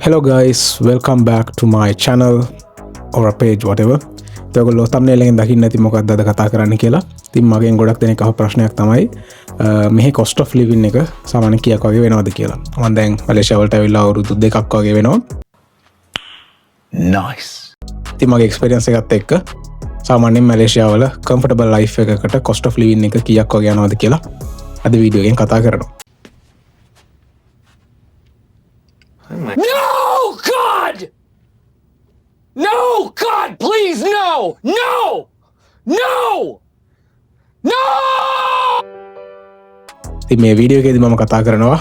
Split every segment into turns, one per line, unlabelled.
Hello guys, welcome back to my channel or a page whatever. ඔයගොල්ලෝ thumbnail එකෙන් දකින්න ඇති මොකක්ද අද කතා කරන්න කියලා. ඉතින් මගෙන් ගොඩක් දෙනෙක් අහපු ප්‍රශ්නයක් තමයි මෙහි cost of living එක සාමාන්‍යයෙන් කීයක් වගේ වෙනවද කියලා. මම දැන් මලේසියා වලට ඇවිල්ලා අවුරුදු 2ක් වගේ වෙනවා.
Nice.
ඉතින් මගේ experience එකත් එක්ක සාමාන්‍යයෙන් මලේසියා වල comfortable life එකකට cost of living එක කීයක් වගේ යනවද කියලා අද වීඩියෝ එකෙන් කතා කරනවා.
No, God! No, God, please, no! No! No! No!
ඉතින් මේ වීඩියෝ එකේදී මම කතා කරනවා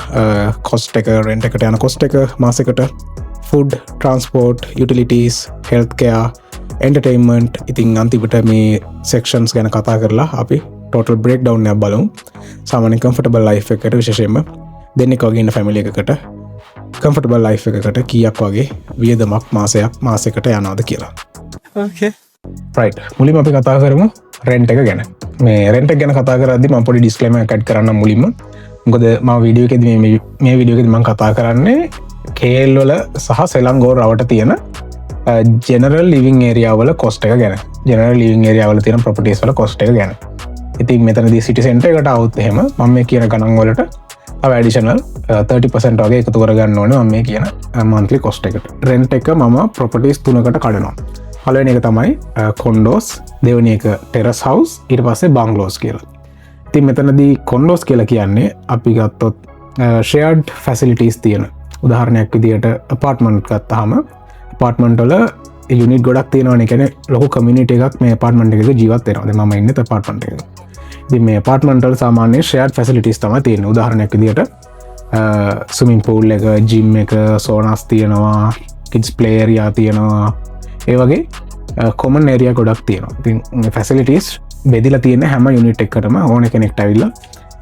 cost එක, rent එකට යන cost එක මාසෙකට, food, transport, utilities, healthcare, entertainment. ඉතින් අන්තිමට මේ sections ගැන කතා කරලා අපි total breakdown එකක් බලමු. සාමාන්‍ය comfortable life එකකට විශේෂයෙන්ම දෙන්නෙක් වගේ ඉන්න family එකකට comfortable life එකකට කීයක් වගේ වියදමක් මාසයකට යනවද කියලා.
Okay.
right. මුලින්ම අපි කතා කරමු rent එක ගැන. මේ rent එක ගැන කතා කරද්දී මම පොඩි disclaimer එකක් add කරන්න මුලින්ම. මොකද මම වීඩියෝ එකේදී මේ වීඩියෝ එකේදී මම කතා කරන්නේ KL වල සහ සෙලංගෝර රවට තියෙන general living area වල cost එක ගැන. general living area වල තියෙන properties වල cost එක ගැන. ඉතින් මෙතනදී city center එකට આવුත් එහෙම මම මේ කියන ගණන් වලට additional 30% වගේ එකතු කරගන්න ඕනේ මම මේ කියන monthly cost එකට. rent එක මම properties තුනකට කඩනවා. පළවෙනි එක තමයි condos, දෙවෙනි එක terrace house, ඊට පස්සේ bungalows කියලා. ඉතින් මෙතනදී condos කියලා කියන්නේ අපි ගත්තොත් shared facilities තියෙන. උදාහරණයක් විදියට apartment ගත්තාම apartment වල unit ගොඩක් තියෙනවනේ. කියන්නේ ලොකු community එකක් මේ apartment එකක ජීවත් වෙනවා. දැන් මම ඉන්නේ apartment එකක. ඉතින් මේ apartment වල සාමාන්‍ය shared facilities තමයි තියෙන්නේ. උදාහරණයක් විදියට swimming pool එක, gym එක, saunas තියෙනවා, kids play area තියෙනවා. ඒ වගේ common area ගොඩක් තියෙනවා. ඉතින් මේ facilities බෙදලා තියෙන හැම unit එකකටම ඕන කෙනෙක්ට ඇවිල්ලා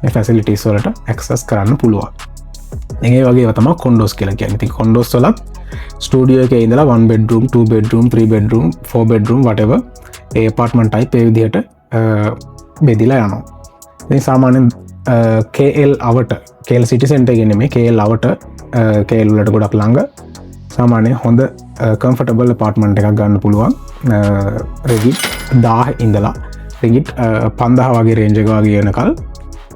මේ facilities වලට access කරන්න පුළුවන්. ඉතින් ඒ වගේ ඒවා තමයි condos කියලා කියන්නේ. ඉතින් condos වල studio එකේ ඉඳලා 1 bedroom, 2 bedroom, 3 bedroom, 4 bedroom whatever ඒ apartment type ඒ විදිහට බෙදිලා යනවා. ඉතින් සාමාන්‍යයෙන් KL අවට KL city center එකේ නෙමෙයි KL අවට KL වලට ගොඩක් ළඟ සාමාන්‍යයෙන් හොඳ comfortable apartment එකක් ගන්න පුළුවන්. ringgit 1000 ඉඳලා ringgit 5000 වගේ range එක වගේ වෙනකල්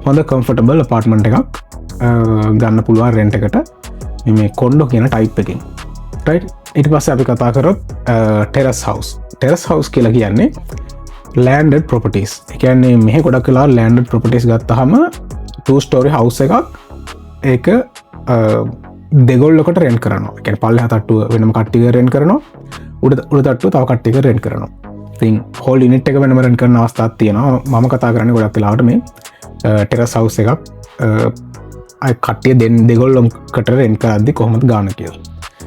හොඳ comfortable apartment එකක් ගන්න පුළුවන් rent එකට මේ condo කියන type එකකින්. right. ඊට පස්සේ අපි කතා කරොත් terrace house. terrace house කියලා කියන්නේ landed properties. ඒ කියන්නේ මෙහි ගොඩක් වෙලා landed properties ගත්තාම 2 story house එකක් ඒක දෙගොල්ලකට rent කරනවා. ඒ කියන්නේ පල්ලෙහා තට්ටුව වෙනම කට්ටියකට rent කරනවා. උඩ තට්ටුව තව කට්ටියකට rent කරනවා. ඉතින් whole unit එක වෙනම rent කරන අවස්ථාවක් තියෙනවා. මම කතා කරන්නේ ගොඩක් වෙලාවට මේ terrace house එකක් අය කට්ටිය දෙගොල්ලකට rent කරද්දි කොහොමද ගාන කියලා.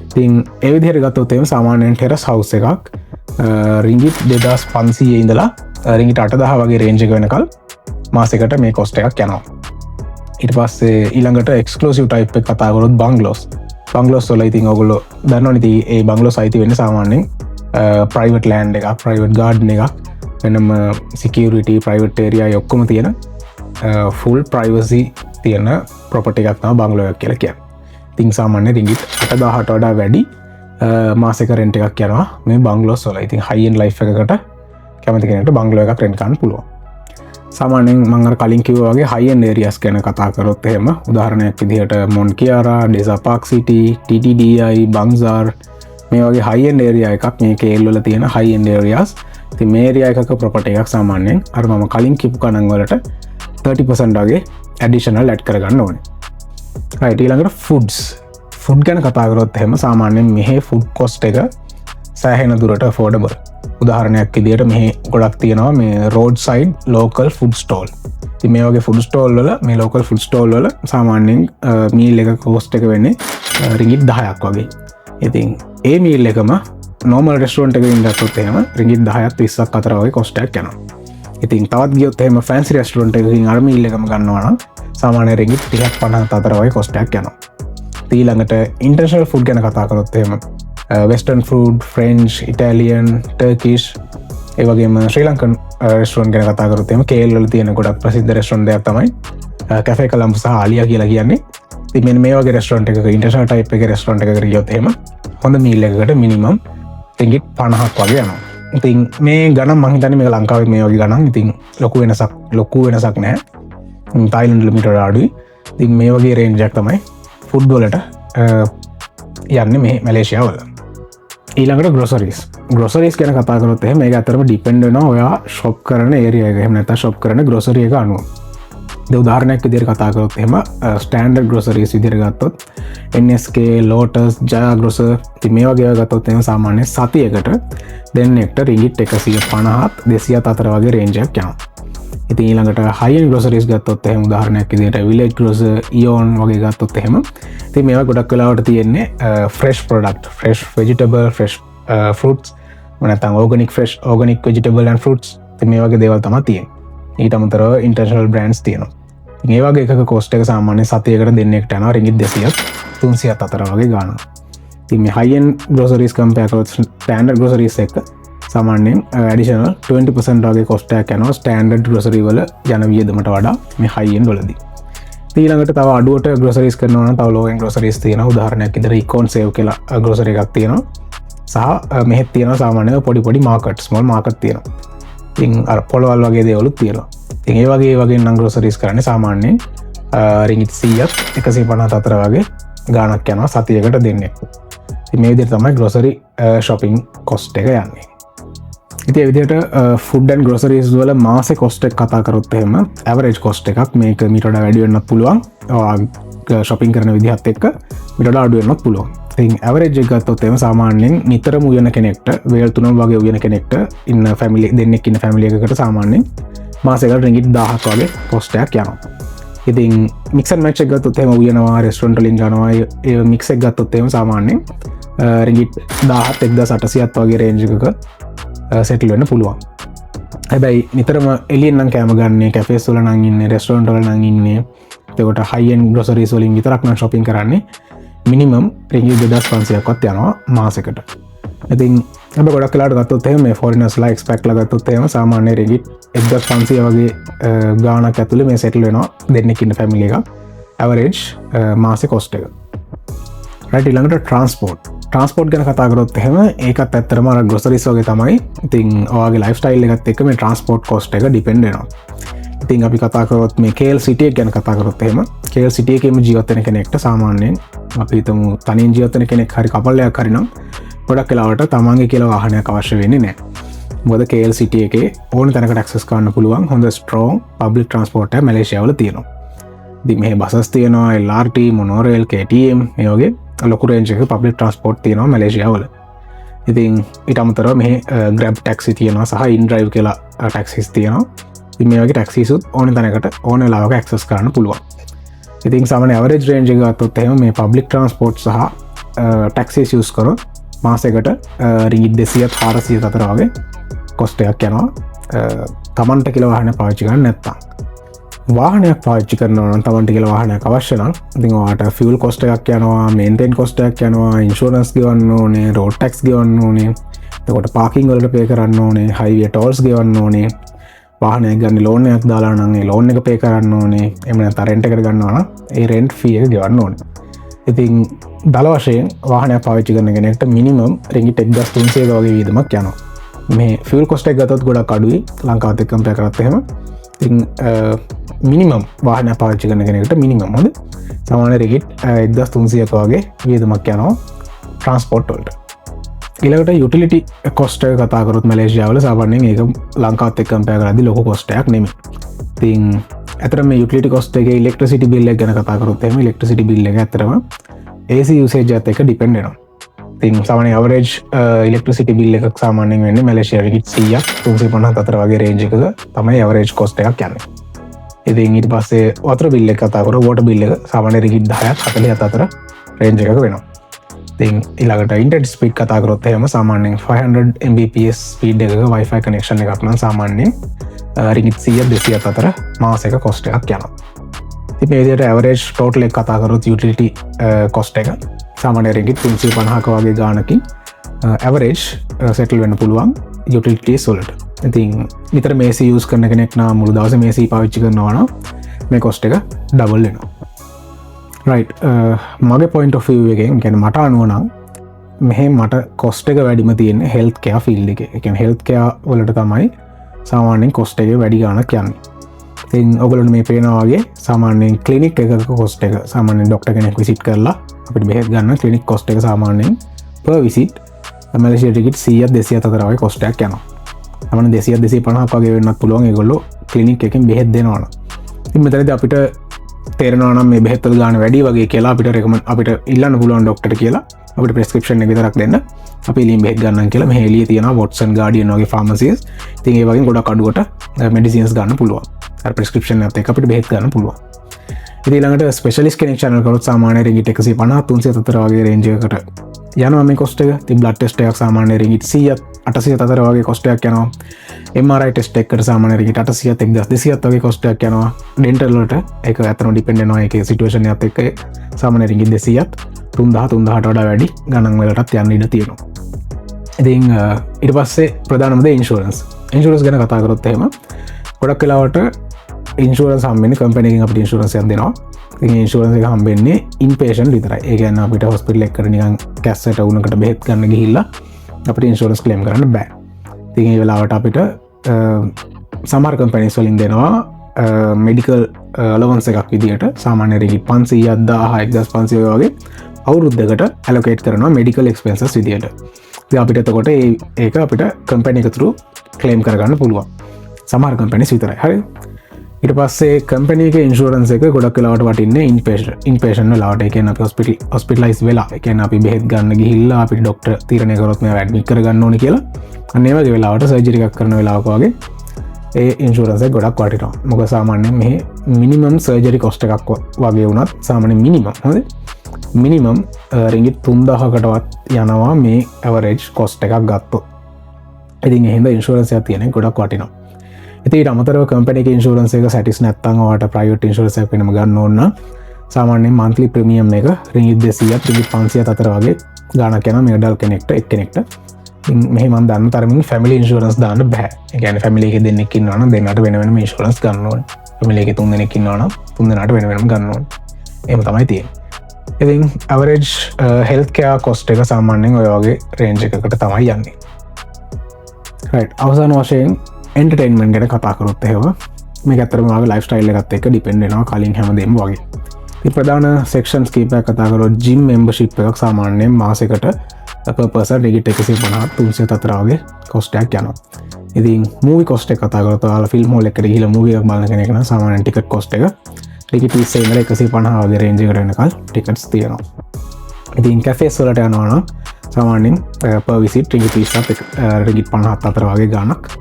ඉතින් ඒ විදිහට ගත්තොත් එහෙම සාමාන්‍යයෙන් terrace house එකක් ringgit 2500 ඉඳලා ringgit 8000 වගේ range එක වෙනකල් මාසෙකට මේ cost එකක් යනවා. ඊට පස්සේ ඊළඟට exclusive type එක කතා කරොත් bungalows. bungalows වල ඉතින් ඔයගොල්ලෝ දන්නවනේ ඉතින් ඒ bungalows අයිති වෙන්නේ සාමාන්‍යයෙන් private land එකක්, private garden එකක්, වෙනම security, private area ඒ ඔක්කොම තියෙන full privacy තියෙන property එකක් තමයි bungalow එක කියලා කියන්නේ. ඉතින් සාමාන්‍ය ringgit 8000ට වඩා වැඩි මාසෙක rent එකක් යනවා මේ bungalows වල. ඉතින් high end life එකකට කැමති කෙනෙක්ට bungalow එකක් rent කරන්න පුළුවන්. සාමාන්‍යයෙන් මම අර කලින් කිව්වා වගේ high end areas ගැන කතා කරොත් එහෙම උදාහරණයක් විදිහට Mont Kiara, Desa Park City, TTDI, Bangsar මේ වගේ high end area එකක් මේ KL වල තියෙන high end areas. ඉතින් මේ area එකක property එකක් සාමාන්‍යයෙන් අර මම කලින් කියපු ගණන් වලට 30% වගේ additional add කරගන්න ඕනේ. right. ඊළඟට food ගැන කතා කරොත් එහෙම සාමාන්‍යයෙන් මෙහි food cost එක සෑහෙන දුරට affordable. උදාහරණයක් විදියට මෙහි ගොඩක් තියෙනවා මේ roadside local food stall. ඉතින් මේ වගේ food stall වල මේ local food stall වල සාමාන්‍යයෙන් meal එක cost එක වෙන්නේ ringgit 10ක් වගේ. ඉතින් ඒ meal එකම normal restaurant එකකින් ගත්තොත් එහෙම ringgit 10ක් 20ක් අතර වගේ cost එකක් යනවා. ඉතින් තවත් ගියොත් එහෙම fancy restaurant එකකින් අර meal එකම ගන්නවා නම් සාමාන්‍ය ringgit 30ක් 50ක් අතර වගේ cost එකක් යනවා. ඊළඟට international food ගැන කතා කරොත් එහෙම western food, French, Italian, Turkish ඒ වගේම ශ්‍රී ලංකන් රෙස්ටොරන්ට් ගැන කතා කරොත් එහෙම KL වල තියෙන ගොඩක් ප්‍රසිද්ධ රෙස්ටොරන්ට් දෙයක් තමයි කැෆේ කළම්ප සහ ආලියා කියලා කියන්නේ. ඉතින් මේ වගේ රෙස්ටොරන්ට් එකක ඉන්ටර්නැෂනල් ටයිප් එකේ රෙස්ටොරන්ට් එකකට ගියොත් එහෙම හොඳ මීල් එකකට මිනිමම් රින්ගිට් 50ක් වගේ යනවා. ඉතින් මේ ගණන් මම හිතන්නේ මේක ලංකාවේ මේ වගේ ගණන් ඉතින් ලොකු වෙනසක් නැහැ. තායිලන්ඩ් වල මීටර අඩුයි. ඉතින් මේ වගේ රේන්ජ් එකක් තමයි ෆුඩ් වලට යන්නේ මේ මැලේසියාව වල. ඊළඟට ග්‍රොසරීස් ගැන කතා කරොත් එහෙනම් මේක ඇත්තටම ඩිපෙන්ඩ් වෙනවා ඔයා ෂොප් කරන ඒරියා එක. එහෙම නැත්නම් ෂොප් කරන ග්‍රොසරි එක අනුව. උදාහරණයක් විදිහට කතා කරොත් එහෙම ස්ටෑන්ඩඩ් ග්‍රොසරීස් විදිහට ගත්තොත් NSK, Lotus, Jaya Grocer ඉතින් මේ වගේ ඒවා ගත්තොත් එහෙම සාමාන්‍ය සතියකට දෙන්නෙක්ට රින්ගිට් 150ත් 200ත් අතර වගේ රේන්ජ් එකක් යනවා. ඉතින් ඊළඟට high end groceries ගත්තොත් එහෙම උදාහරණයක් විදිහට Village Grocer, Eon වගේ ගත්තොත් එහෙම ඉතින් මේවා ගොඩක් වෙලාවට තියෙන්නේ fresh product, fresh vegetable, fresh fruits නැත්නම් organic vegetable and fruits ඉතින් මේ වගේ දේවල් තමයි තියෙන්නේ. ඊට අමතරව international brands තියෙනවා. ඉතින් ඒ වගේ එකක cost එක සාමාන්‍ය සතියකට දෙන්නෙක්ට යනවා රින්ගිට් 200ත් 300ත් අතර වගේ ගන්නවා. ඉතින් මේ high end groceries compare කරොත් standard groceries එක සාමාන්‍යයෙන් additional 20% වගේ cost එකක් යනවා standard grocery වල යන වියදමට වඩා මේ high end වලදී. ඊළඟට තව අඩුවට groceries කරනවා නම් තව low end groceries තියෙනවා. උදාහරණයක් විදිහට Econ Save කියලා grocery එකක් තියෙනවා. සහ මෙහෙත් තියෙනවා සාමාන්‍යයෙන් පොඩි market, small market තියෙනවා. ඉතින් අර පොළවල් වගේ දේවලුත් තියෙනවා. ඉතින් ඒ වගේ නම් groceries කරන්නේ සාමාන්‍යයෙන් රින්ගිට් 100ත් 150ත් අතර වගේ ගාණක් යනවා සතියකට දෙන්නෙක්. ඉතින් මේ විදිහට තමයි grocery shopping cost එක යන්නේ. ඉතින් ඒ විදිහට food and groceries වල මාසේ cost එක කතා කරොත් එහෙම average cost එකක් මේක මීට වඩා වැඩි වෙන්නත් පුළුවන්. shopping කරන විදිහත් එක්ක මීට වඩා අඩු වෙන්නත් පුළුවන්. ඉතින් average එක ගත්තොත් එහෙම සාමාන්‍යයෙන් නිතරම උයන කෙනෙක්ට වේල් 3 වගේ උයන කෙනෙක්ට ඉන්න family දෙන්නෙක් ඉන්න family එකකට සාමාන්‍යයෙන් මාසෙකට රින්ගිට් 1000ක් වගේ cost එකක් යනවා. ඉතින් mix and match එක ගත්තොත් එහෙම උයනවා restaurant වලින් ගන්නවා ඒ mix එක ගත්තොත් එහෙම සාමාන්‍යයෙන් රින්ගිට් 1000ත් 1800ත් වගේ range එකක settle වෙන්න පුළුවන්. හැබැයි නිතරම එළියෙන් නම් කෑම ගන්නේ cafes වල නම් ඉන්නේ restaurant වල නම් ඉන්නේ එතකොට high end groceries වලින් විතරක් නම් shopping කරන්නේ මිනිමම් රින්ගිට් 2500ක්වත් යනවා මාසෙකට. ඉතින් අප ගොඩක් වෙලාවට ගත්තොත් එහෙම මේ foreigners-ලා expat-ලා ගත්තොත් එහෙම සාමාන්‍ය රින්ගිට් 1500 වගේ ගාණක් ඇතුලේ මේ settle වෙනවා දෙන්නෙක් ඉන්න family එකක් average මාසේ cost එක. right ඊළඟට transport ගැන කතා කරොත් එහෙම ඒකත් ඇත්තටම අර groceries වගේ තමයි. ඉතින් ඔයාගේ lifestyle එකත් එක්ක මේ transport cost එක depend වෙනවා. ඉතින් අපි කතා කරොත් මේ KL city එක ගැන කතා කරොත් එහෙම KL city එකේම ජීවත් වෙන කෙනෙක්ට සාමාන්‍යයෙන් අපි හිතමු තනියෙන් ජීවත් වෙන කෙනෙක් හරි කපල් එකක් හරි නම් ගොඩක් වෙලාවට තමන්ගේ කියලා වාහනයක් අවශ්‍ය වෙන්නේ නැහැ. මොකද KL city එකේ ඕන තැනකට access කරන්න පුළුවන් හොඳ strong public transport එක මැලේසියාව වල තියෙනවා. ඉතින් මේ buses තියෙනවා, LRT, monorail, KTM මේ වගේ ලොකු range එකක public transport තියෙනවා මැලේසියාව වල. ඉතින් ඊට අමතරව මේ Grab taxi තියෙනවා සහ InDrive කියලා taxis තියෙනවා. ඉතින් මේ වගේ taxis උත් ඕන තැනකට ඕන වෙලාවක access කරන්න පුළුවන්. ඉතින් සාමාන්‍ය average range එක ගත්තොත් එහෙම මේ public transport සහ taxis use කරොත් මාසෙකට රින්ගිට් 200ත් 400ත් අතර වගේ cost එකක් යනවා. තමන්ට කියලා වාහනයක් පාවිච්චි කරන්න නැත්නම්. වාහනයක් පාවිච්චි කරනවා නම් තමන්ට කියලා වාහනයක් අවශ්‍ය නම් ඉතින් ඔයාට fuel cost එකක් යනවා, maintenance cost එකක් යනවා, insurance ගෙවන්න ඕනේ, road tax ගෙවන්න ඕනේ. එතකොට parking වලට pay කරන්න ඕනේ, highway tolls ගෙවන්න ඕනේ. වාහනයක් ගන්න ලෝන් එකක් දාලා නම් ඒ ලෝන් එක pay කරන්න ඕනේ. එහෙම නැත්නම් rent එකට ගන්නවා නම් ඒ rent fee එක ගෙවන්න ඕනේ. ඉතින් දල වශයෙන් වාහනයක් පාවිච්චි කරන කෙනෙක්ට මිනිමම් රින්ගිට් 1300 වගේ වියදමක් යනවා. මේ fuel cost එක ගත්තොත් ගොඩක් අඩුයි ලංකාවත් එක්ක compare කරත් එහෙම. ඉතින් මිනිමම් වාහනයක් පාවිච්චි කරන කෙනෙකුට මිනිමම් හොඳ සාමාන්‍ය රින්ගිට් 1300ක වගේ වියදමක් යනවා transport වලට. ඊළඟට යුටිලිටි cost එක කතා කරොත් මැලේසියාව වල සාමාන්‍යයෙන් ඒක ලංකාවත් එක්ක compare කරද්දී ලොකු cost එකක් නෙමෙයි. ඉතින් ඇතරම මේ යුටිලිටි cost එකේ electricity bill එක ගැන කතා කරොත් එහෙම electricity bill එක ඇතරම AC usage එකත් එක්ක depend වෙනවා. ඉතින් සාමාන්‍ය average electricity bill එකක් සාමාන්‍යයෙන් වෙන්නේ මැලේසියා රින්ගිට් 100ක් 350 අතර වගේ range එකක තමයි average cost එකක් යන්නේ. ඉතින් ඊට පස්සේ water bill එක කතා කරොත් water bill එක සාමාන්‍ය රින්ගිට් 10ක් 40ක් අතර range එකක වෙනවා. ඉතින් ඊළඟට internet speed කතා කරොත් එහෙම සාමාන්‍යයෙන් 500 Mbps speed එකක wifi connection එකක් නම් සාමාන්‍යයෙන් රින්ගිට් 100 200 අතර මාසෙක cost එකක් යනවා. ඉතින් මේ විදිහට average total එක කතා කරොත් utility cost එක සාමාන්‍ය රින්ගිට් 350ක වගේ ගානකින් average settle වෙන්න පුළුවන් utilities වලට. ඉතින් නිතර AC use කරන කෙනෙක් නම් මුළු දවසේම AC පාවිච්චි කරනවා නම් මේ කොස්ට එක ඩබල් වෙනවා. රයිට්, මගේ පොයින්ට් ඔෆ් view එකෙන් කියන්නේ මට අනුව නම් මෙහෙ මට කොස්ට එක වැඩිම තියෙන හෙල්ත් කෙයා ෆීල්ඩ් එකේ. ඒ කියන්නේ හෙල්ත් කෙයා වලට තමයි සාමාන්‍යයෙන් කොස්ට එක වැඩි ගාණක් යන්නේ. ඉතින් ඔයගොල්ලෝ මේ පේනවා වගේ සාමාන්‍යයෙන් ක්ලිනික් එකක කොස්ට එක සාමාන්‍යයෙන් ડોක්ටර් කෙනෙක් විසිට් කරලා අපිට බෙහෙත් ගන්න ක්ලිනික් කොස්ට එක සාමාන්‍යයෙන් per visit මැලේසියා ටිකට් 100 200 අතර වගේ කොස්ට් එකක් යනවා. සාමාන්‍යයෙන් 200 250ක් වගේ වෙන්නත් පුළුවන් ඒගොල්ලෝ ක්ලිනික් එකෙන් බෙහෙත් දෙනවා නම්. ඉතින් මෙතනදී අපිට තේරෙනවා නම් මේ බෙහෙත් වල ගාණ වැඩි වගේ කියලා අපිට ඉල්ලන්න පුළුවන් ડોක්ටර් කියලා අපිට ප්‍රෙස්ක්‍රිප්ෂන් එක විතරක් දෙන්න. අපි එළියෙන් බෙහෙත් ගන්නම් කියලා මෙහෙ එළියේ තියෙනවා වොට්සන් ගාඩියන් වගේ ෆාමසිස්. ඉතින් ඒ වගේ ගොඩක් අඩුවට මෙඩිසින්ස් ගන්න පුළුවන්. අර ප්‍රෙස්ක්‍රිප්ෂන් එකත් එක්ක අපිට බෙහෙත් ගන්න පුළුවන්. ඉතින් ඊළඟට ස්පෙෂලිස්ට් කෙනෙක් channel කරොත් සාමාන්‍ය රින්ගිට් 150 300 අතර වගේ රේන්ජ් එකකට යනවා මේ කොස්ට් එක. ඉතින් බ්ලඩ් ටෙස්ට් එකක් සාමාන්‍ය රින්ගිට් 100 800 අතර වගේ කොස්ට් එකක් යනවා. MRI ටෙස්ට් එකකට සාමාන්‍ය රින්ගිට් 800 1200 වගේ කොස්ට් එකක් යනවා. ඩෙන්ටල් වලට ඒක ඇත්තටම ඩිපෙන්ඩ් වෙනවා ඒකේ සිටුේෂන් එකත් එක්ක සාමාන්‍ය රින්ගිට් 200ත් 3000 3000ට වඩා වැඩි ගණන් වලටත් යන්න ඉඩ තියෙනවා. ඉතින් ඊට පස්සේ ප්‍රධානම දේ ඉන්ෂුරන්ස්. ඉන්ෂුරන්ස් ගැන කතා කරොත් එහෙම ගොඩක් වෙලාවට ඉන්ෂුරන්ස් හම්බෙන්නේ කම්පැනි එකෙන් අපිට ඉන්ෂුරන්ස් එකක් දෙනවා. ඉතින් ඉන්ෂුරන්ස් එක හම්බෙන්නේ ඉන්පේෂන්ට් විතරයි. ඒ කියන්නේ අපිට හොස්පිටල් එකකට නිකන් කැස්සට වුණකට බෙහෙත් ගන්න ගිහිල්ලා අපිට ඉන්ෂුරන්ස් ක්ලේම් කරන්න බෑ. ඉතින් ඒ වෙලාවට අපිට සමහර කම්පැනිස් වලින් දෙනවා මෙඩිකල් අලවන්ස් එකක් විදියට සාමාන්‍ය රින්ගිට් 500 1000 1500 වගේ අවුරුද්දකට ඇලොකේට් කරනවා මෙඩිකල් එක්ස්පෙන්සස් විදියට. ඉතින් අපිට එතකොට ඒක අපිට කම්පැනි එක through ක්ලේම් කරගන්න පුළුවන්. සමහර කම්පැනිස් විතරයි. හරිද? ඊට පස්සේ කම්පැනි එකේ ඉන්ෂුරන්ස් එක ගොඩක් වෙලාවට වටින්නේ ඉන්පේෂන්ට් වෙලාවට. ඒ කියන්නේ අපි හොස්පිටලයිස් වෙලා, ඒ කියන්නේ අපි බෙහෙත් ගන්න ගිහිල්ලා අපිට ડોක්ටර් තීරණය කරොත් මේවා ඇඩ්මිට් කරගන්න ඕනේ කියලා. අන්න ඒ වගේ වෙලාවට සර්ජරි එකක් කරන වෙලාවක වගේ ඒ ඉන්ෂුරන්ස් එක ගොඩක් වටිනවා. මොකද සාමාන්‍යයෙන් මෙහි මිනිමම් සර්ජරි කොස්ට් එකක් වගේ වුණත් සාමාන්‍ය මිනිමම් හරිද? මිනිමම් රින්ගිට් 3000කටවත් යනවා මේ ඇවරේජ් කොස්ට් එකක් ගත්තොත්. ඉතින් එහෙනම් ඉන්ෂුරන්ස් එකක් තියෙන ගොඩක් වටිනවා. ඉතින් ඊට අමතරව කම්පැනි එකේ ඉන්ෂුරන්ස් එක සැටිස් නැත්නම් ඔයාලට ප්‍රයිවට් ඉන්ෂුරන්ස් එකක් වෙනම ගන්න ඕන නම් සාමාන්‍යයෙන් මන්ත්ලි ප්‍රීමියම් එක රින්ගිට් 200ත් රින්ගිට් 500ත් අතර වගේ ගාණක් යනවා මේ අඩල් කෙනෙක්ට එක්කෙනෙක්ට. ඉතින් මෙහි මම දන්න තරමින් ෆැමිලි ඉන්ෂුරන්ස් දාන්න බෑ. ඒ කියන්නේ ෆැමිලි එකේ දෙන්නෙක් ඉන්නවා නම් දෙන්නට වෙන වෙනම ඉන්ෂුරන්ස් ගන්න ඕනේ. ෆැමිලි එකේ 3 දෙනෙක් ඉන්නවා නම් 3 දෙනාට වෙන වෙනම ගන්න ඕනේ. එහෙම තමයි තියෙන්නේ. ඉතින් ඇවරේජ් හෙල්ත් කෙයා කොස්ට් එක සාමාන්‍යයෙන් ඔය වගේ රේන්ජ් එකකට තමයි යන්නේ. රයිට්, අවසාන වශයෙන් එන්ටර්ටේන්මන්ට් ගැන කතා කරොත් එහෙම මේක ඇත්තටම ඔයාගේ ලයිෆ් ස්ටයිල් එකත් එක්ක ඩිපෙන්ඩ් වෙනවා කලින් හැමදේම වගේ. ඉතින් ප්‍රධාන සෙක්ෂන්ස් කීපයක් කතා කරොත් ජිම් මෙම්බර්ෂිප් එකක් සාමාන්‍යයෙන් මාසෙකට per person රින්ගිට් 150 300 අතර වගේ කොස්ට් එකක් යනවා. ඉතින් මූවි කොස්ට් එක කතා කරොත් ඔයාලා ෆිල්ම් හෝල් එකකට ගිහිල්ලා මූවි එකක් බලන කෙනෙක් නම් සාමාන්‍යයෙන් ටිකට් කොස්ට් එක රින්ගිට් 20 ඉඳලා 150 වගේ රේන්ජ් එකට වෙනකල් ටිකට්ස් තියෙනවා. ඉතින් කැෆේස් වලට යනවා නම් සාමාන්‍යයෙන් per visit රින්ගිට් 30ත් රින්ගිට් 50ත් අතර වගේ ගාණක්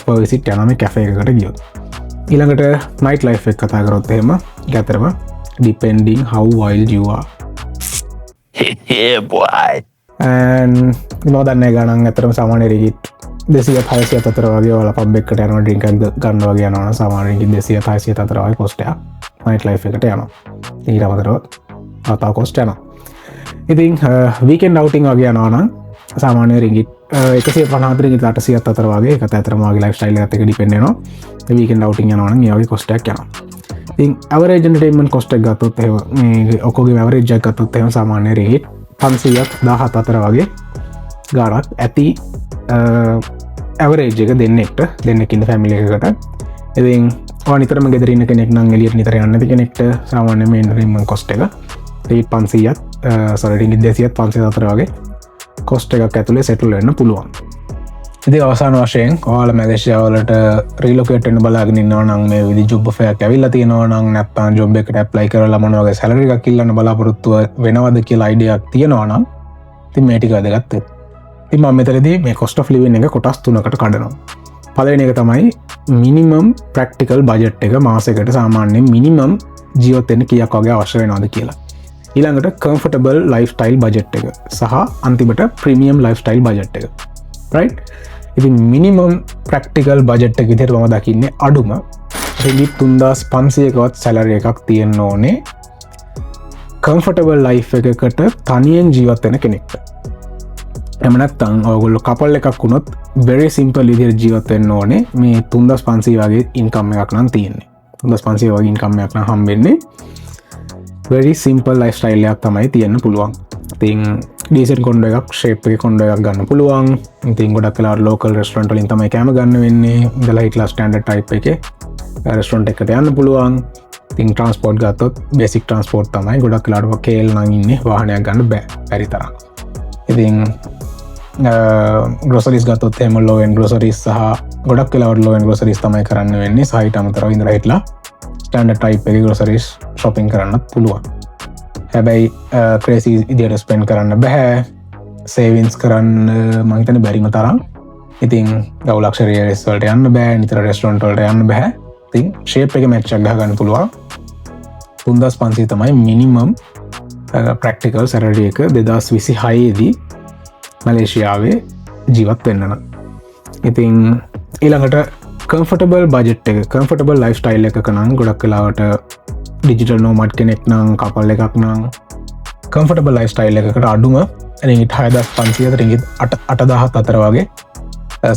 per visit යනවා මේ කැෆේ එකකට ගියොත්. ඊළඟට නයිට් ලයිෆ් එක කතා කරොත් එහෙම ගැතරම depending how wild you are.
Yeah, boy.
and මම දන්නේ ගණන් ඇතරම සාමාන්‍ය රින්ගිට් 200 600 අතර වගේ ඔයාලා පබ් එකකට යනවා ඩ්‍රින්ක් එකක් ගන්න වගේ යනවා නම් සාමාන්‍ය රින්ගිට් 200 600 අතර වගේ කොස්ට් එකක් නයිට් ලයිෆ් එකට යනවා. ඊට අමතරව තව කොස්ට් යනවා. ඉතින් වීකෙන්ඩ් අවුටින් වගේ යනවා නම් සාමාන්‍ය රින්ගිට් 150 රින්ගිට් 800 අතර වගේ ඒකත් ඇතරම වගේ ලයිෆ් ස්ටයිල් එකත් එක්ක ඩිපෙන්ඩ් වෙනවා. වීකෙන්ඩ් අවුටින් යනවා නම් ඒ වගේ කොස්ට් එකක් යනවා. ඉතින් ඇවරේජ් එන්ටර්ටේන්මන්ට් කොස්ට් එක ගත්තොත් එහෙම මේ ඔක්කොගේම ඇවරේජ් එක ගත්තොත් එහෙම සාමාන්‍ය රින්ගිට් 500ක් 17 අතර වගේ ගාණක් ඇති ඇවරේජ් එක දෙන්නෙක් ඉන්න ෆැමිලි එකකට. ඉතින් ඔයා නිතරම ගෙදර ඉන්න කෙනෙක් නම් එළියට නිතර යන්න නැති කෙනෙක්ට සාමාන්‍ය මේ එන්ටර්ටේන්මන්ට් කොස්ට් එක රින්ගිට් 500ත් රින්ගිට් 200ත් 500 අතර වගේ කොස්ට් එකක් ඇතුලේ සෙටල් වෙන්න පුළුවන්. ඉතින් අවසාන වශයෙන් ඔයාලා මැලේසියා වලට රීලොකේට් වෙන්න බලාගෙන ඉන්නවා නම් මේ විදි ජොබ් ඔෆර් එකක් ඇවිල්ලා තියෙනවා නම් නැත්නම් ජොබ් එකට ඇප්ලයි කරලා මොන වගේ සැලරි එකක් ඉල්ලන්න බලාපොරොත්තු වෙනවද කියලා අයිඩියාවක් තියෙනවා නම් ඉතින් මේ ටික වැදගත් වෙයි. ඉතින් මම මෙතනදී මේ cost of living එක කොටස් 3කට කඩනවා. පළවෙනි එක තමයි මිනිමම් ප්‍රැක්ටිකල් බජට් එක මාසෙකට සාමාන්‍යයෙන් මිනිමම් ජීවත් වෙන්න කීයක් වගේ අවශ්‍ය වෙනවද කියලා. ඊළඟට කම්ෆර්ටබල් ලයිෆ් ස්ටයිල් බජට් එක සහ අන්තිමට ප්‍රීමියම් ලයිෆ් ස්ටයිල් බජට් එක. රයිට්? ඉතින් මිනිමම් ප්‍රැක්ටිකල් බජට් එක විදිහට මම දකින්නේ අඩුම රින්ගිට් 3500කවත් සැලරි එකක් තියෙන්න ඕනේ කම්ෆර්ටබල් ලයිෆ් එකකට තනියෙන් ජීවත් වෙන කෙනෙක්ට. එහෙම නැත්නම් ඔයගොල්ලෝ කපල් එකක් වුණොත් very simple විදිහට ජීවත් වෙන්න ඕනේ මේ 3500 වගේ ඉන්කම් එකක් නම් තියෙන්නේ. 3500 වගේ ඉන්කම් එකක් නම් හම්බෙන්නේ. very simple lifestyle එකක් තමයි තියෙන්න පුළුවන්. ඉතින් decent කොන්ඩෝ එකක් shape එකේ කොන්ඩෝ එකක් ගන්න පුළුවන්. ඉතින් ගොඩක් වෙලාවට local restaurant වලින් තමයි කෑම ගන්න වෙන්නේ. ඉඳලා හිටලා standard type එකේ restaurant එකකට යන්න පුළුවන්. ඉතින් transport ගත්තොත් basic transport තමයි. ගොඩක් වෙලාවට KL නම් ඉන්නේ වාහනයක් ගන්න බැරි තරම්. ඉතින් groceries ගත්තොත් එහෙම low end groceries සහ ගොඩක් වෙලාවට low end groceries තමයි කරන්න වෙන්නේ. සහිත අමතරව ඉඳලා හිටලා ස්ටන්ඩර් ටයිප් එකේ groceries shopping කරන්නත් පුළුවන්. හැබැයි crazy ඉදියට spend කරන්න බෑ. savings කරන්න මම හිතන්නේ බැරිම තරම්. ඉතින් ගව luxury areas වලට යන්න බෑ. නිතර restaurant වලට යන්න බෑ. ඉතින් shape එකේ match එකක් ගන්න පුළුවන්. 3500 තමයි minimum practical salary එක 2026 දී මලේසියාවේ ජීවත් වෙන්න නම්. ඉතින් ඊළඟට comfortable budget එක comfortable lifestyle එකක නම් ගොඩක් වෙලාවට digital nomad කෙනෙක් නම් කපල් එකක් නම් comfortable lifestyle එකකට අඩුම ringgit 6500 ringgit 8000 අතර වගේ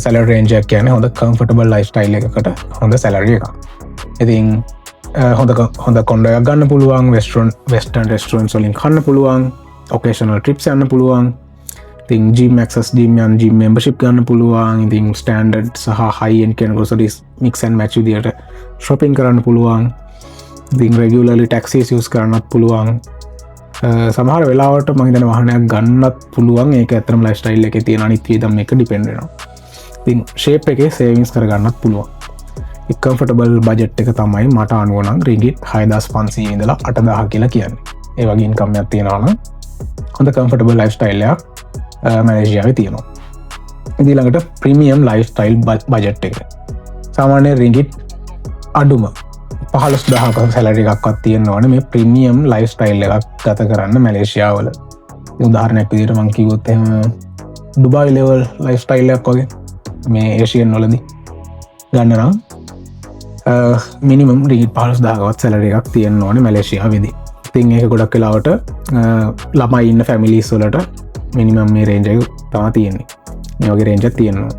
salary range එකක් කියන්නේ හොඳ comfortable lifestyle එකකට හොඳ salary එකක්. ඉතින් හොඳ කොන්ඩෝ එකක් ගන්න පුළුවන්, western restaurants වලින් කන්න පුළුවන්, occasional trips යන්න පුළුවන්. ඉතින් gym access gym membership ගන්න පුළුවන්. ඉතින් standard සහ high end කියන groceries mix and match විදියට shopping කරන්න පුළුවන්. ඉතින් regularly taxis use කරන්නත් පුළුවන්. සමහර වෙලාවට මම හිතන වාහනයක් ගන්නත් පුළුවන්. ඒක ඇත්තටම lifestyle එකේ තියෙන අනිත් වියදම් එක depend වෙනවා. ඉතින් shape එකේ savings කරගන්නත් පුළුවන්. ඒ comfortable budget එක තමයි මට අනුව නම් ringgit 6500 ඉඳලා 8000 කියලා කියන්නේ. ඒ වගේ income එකක් තියනවා නම් හොඳ comfortable lifestyle එකක් මැලේසියාවේ තියෙනවා. ඊළඟට ප්‍රීමියම් ලයිෆ්ස්ටයිල් බජට් එක. සාමාන්‍යයෙන් රින්ගිට් අඩුම 15000ක සැලරි එකක්වත් තියෙන්න ඕනේ මේ ප්‍රීමියම් ලයිෆ්ස්ටයිල් එකක් ගත කරන්න මැලේසියාවල. උදාහරණයක් විදිහට මම කිව්වොත් එහෙම ඩුබායි ලෙවල් ලයිෆ්ස්ටයිල් එකක් වගේ මේ ඒෂියන් වලදී ගන්න නම් මිනිමම් රින්ගිට් 15000කවත් සැලරි එකක් තියෙන්න ඕනේ මැලේසියාවේදී. ඉතින් ඒක ගොඩක් වෙලාවට ළමයි ඉන්න ෆැමිලිස් වලට මිනිමම් මේ රේන්ජ් එක තමයි තියෙන්නේ. මේ වගේ රේන්ජ් එකක් තියෙනවා.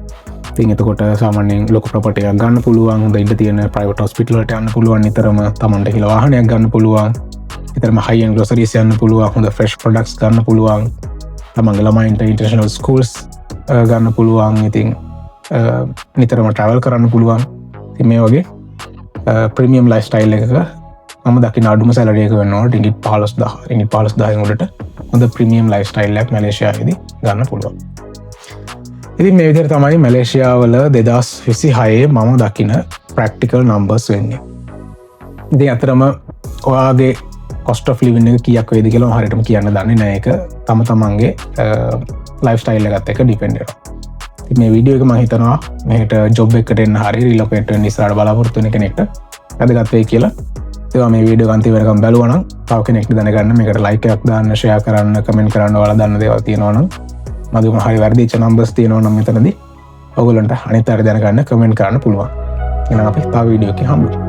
ඉතින් එතකොට සාමාන්‍යයෙන් ලොකු ප්‍රොපර්ටි එකක් ගන්න පුළුවන්. හොඳ ඉඳ තියෙන ප්‍රයිවට් හොස්පිටල් වලට යන්න පුළුවන්. නිතරම තමන්ට කියලා වාහනයක් ගන්න පුළුවන්. නිතරම high end groceries යන්න පුළුවන්. හොඳ fresh products ගන්න පුළුවන්. තමන්ගේ ළමයින්ට international schools ගන්න පුළුවන්. ඉතින් නිතරම travel කරන්න පුළුවන්. ඉතින් මේ වගේ premium lifestyle එකක මම දකින අඩුම සැලරි එක වෙනවා රින්ගිට් 15000. රින්ගිට් 15000 උඩට හොඳ ප්‍රීමියම් ලයිෆ්ස්ටයිල් එකක් මැලේසියාවේදී ගන්න පුළුවන්. ඉතින් මේ විදිහට තමයි මැලේසියාවල 2026 මම දකින ප්‍රැක්ටිකල් නම්බර්ස් වෙන්නේ. ඉතින් අතරම ඔයාගේ cost of living එක කීයක් වේද කියලා මම හරියටම කියන්න දන්නේ නැහැ. ඒක තම තමන්ගේ ලයිෆ්ස්ටයිල් එකත් එක්ක ඩිපෙන්ඩ් වෙනවා. ඉතින් මේ වීඩියෝ එක මම හිතනවා මේකට ජොබ් එකකට එන්න හරිය රිලොකේට් වෙන්න ඉස්සරහට බලාපොරොත්තු වෙන කෙනෙක්ට වැදගත් වෙයි කියලා. ඒවා මේ වීඩියෝ එක අන්තිම වෙනකම් බැලුවා නම් තව කෙනෙක්ට දැනගන්න මේකට ලයික් එකක් දාන්න, ෂෙයා කරන්න, කමෙන්ට් කරන්න, ඔයාලා දන්න දේවල් තියෙනවා නම් මම හරි වැරදිච්ච නම්බර්ස් තියෙනවා නම් මෙතනදී ඔයගොල්ලන්ට අනිත් අය දැනගන්න කමෙන්ට් කරන්න පුළුවන්. එහෙනම් අපි තව වීඩියෝ එකකින් හම්බෙමු.